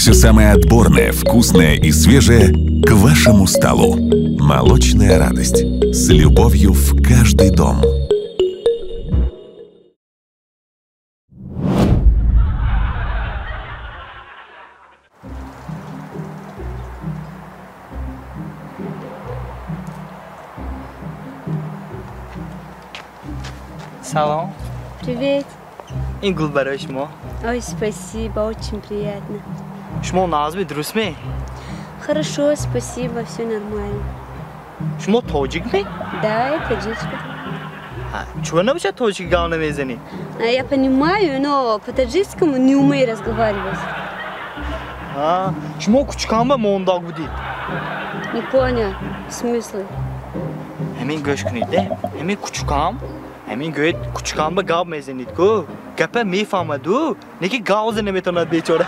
Все самое отборное, вкусное и свежее к вашему столу. Молочная радость. С любовью в каждый дом. Салам. Привет. این گل برای شما. Ой, спасибо, очень приятно. شما نازمی درست می؟ Хорошо, спасибо, все нормально. شما تاجیک می؟ Да, я таджичка. چون نمیشه تاجیک گاو نمیزنی؟ Я понимаю, но по-таджикскому не умею разговаривать. شما کوچکان به مونداغ بودی؟ Не понял смысла. همین گوش کنید ده. همین کوچکان همین گوید کوچکان به گاو میزنید کو گپه میفهمد او نکی گاو نمیتوند بیچاره